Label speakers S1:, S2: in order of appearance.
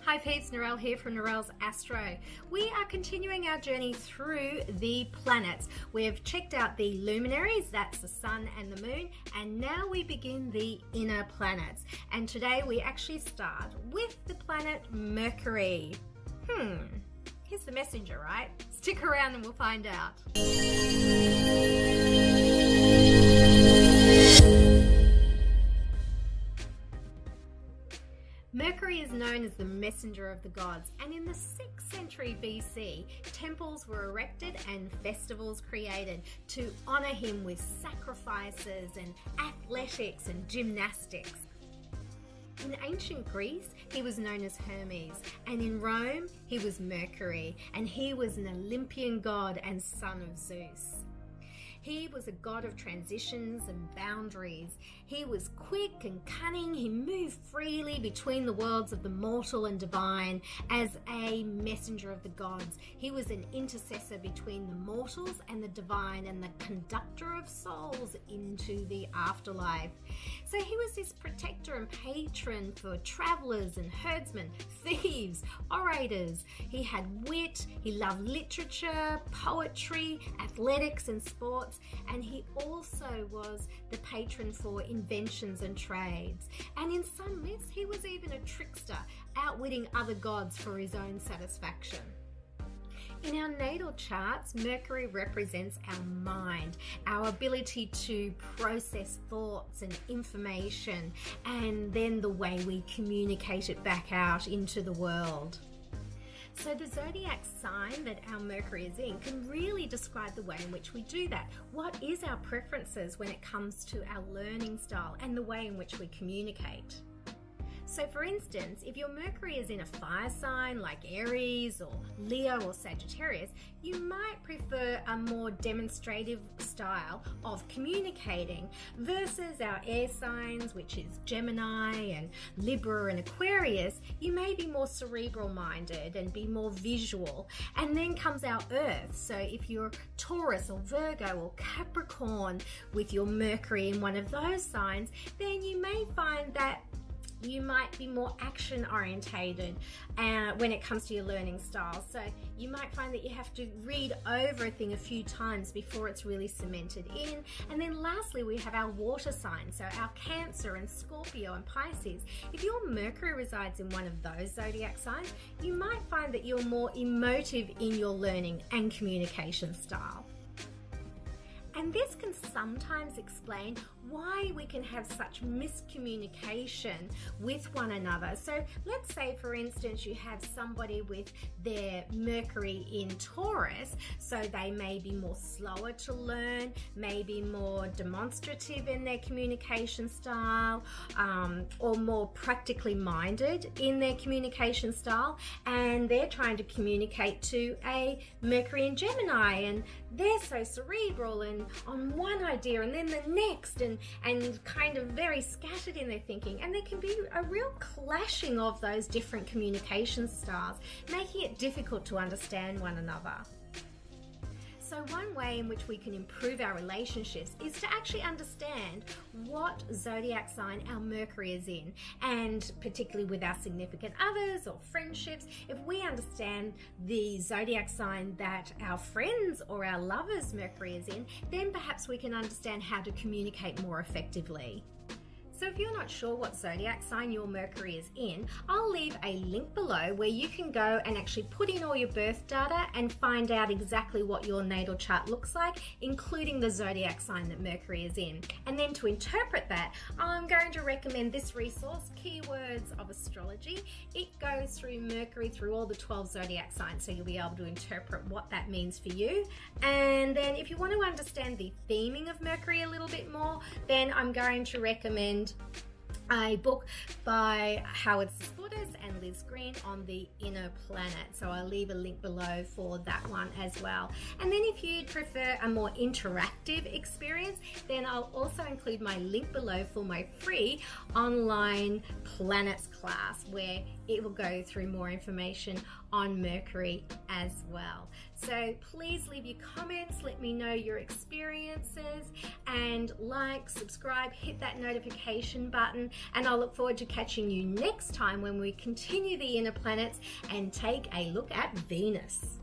S1: Hi peeps, Narelle here from Narelle's Astro. We are continuing our journey through the planets. We've checked out the luminaries, that's the sun and the moon, and now we begin the inner planets. And today we actually start with the planet Mercury. Here's the messenger, right? Stick around and we'll find out. Mercury is known as the messenger of the gods, and in the 6th century BC, temples were erected and festivals created to honor him with sacrifices and athletics and gymnastics. In ancient Greece, he was known as Hermes, and in Rome, he was Mercury, and he was an Olympian god and son of Zeus. He was a god of transitions and boundaries. He was quick and cunning. He moved freely between the worlds of the mortal and divine as a messenger of the gods. He was an intercessor between the mortals and the divine and the conductor of souls into the afterlife. So he was this protector and patron for travelers and herdsmen, thieves, orators. He had wit, he loved literature, poetry, athletics and sports. And he also was the patron for inventions and trades. And in some myths, he was even a trickster, outwitting other gods for his own satisfaction. In our natal charts, Mercury represents our mind, our ability to process thoughts and information, and then the way we communicate it back out into the world. So the zodiac sign that our Mercury is in can really describe the way in which we do that. What is our preferences when it comes to our learning style and the way in which we communicate? So for instance, if your Mercury is in a fire sign like Aries or Leo or Sagittarius, you might prefer a more demonstrative style of communicating versus our air signs, which is Gemini and Libra and Aquarius. You may be more cerebral minded and be more visual. And then comes our Earth. So if you're Taurus or Virgo or Capricorn with your Mercury in one of those signs, then you may find that you might be more action orientated when it comes to your learning style. So you might find that you have to read over a thing a few times before it's really cemented in. And then lastly, we have our water signs, so our Cancer and Scorpio and Pisces. If your Mercury resides in one of those zodiac signs, you might find that you're more emotive in your learning and communication style. And this can sometimes explain why we can have such miscommunication with one another. So let's say, for instance, you have somebody with their Mercury in Taurus, so they may be more slower to learn, maybe more demonstrative in their communication style, or more practically minded in their communication style, and they're trying to communicate to a Mercury in Gemini, and they're so cerebral and on one idea and then the next, and kind of very scattered in their thinking, and there can be a real clashing of those different communication styles, making it difficult to understand one another. So one way in which we can improve our relationships is to actually understand what zodiac sign our Mercury is in, and particularly with our significant others or friendships. If we understand the zodiac sign that our friends or our lovers' Mercury is in, then perhaps we can understand how to communicate more effectively. So if you're not sure what zodiac sign your Mercury is in, I'll leave a link below where you can go and actually put in all your birth data and find out exactly what your natal chart looks like, including the zodiac sign that Mercury is in. And then to interpret that, I'm going to recommend this resource, Keywords of Astrology. It goes through Mercury through all the 12 zodiac signs, so you'll be able to interpret what that means for you. And then if you want to understand the theming of Mercury a little bit more, then I'm going to recommend a book by Howard Sesbordis and Liz Greene on the inner planet. So I'll leave a link below for that one as well. And then if you'd prefer a more interactive experience, then I'll also include my link below for my free online planets class, where it will go through more information on Mercury as well. So please leave your comments, let me know your experiences, and like, subscribe, hit that notification button, and I'll look forward to catching you next time when when we continue the inner planets and take a look at Venus.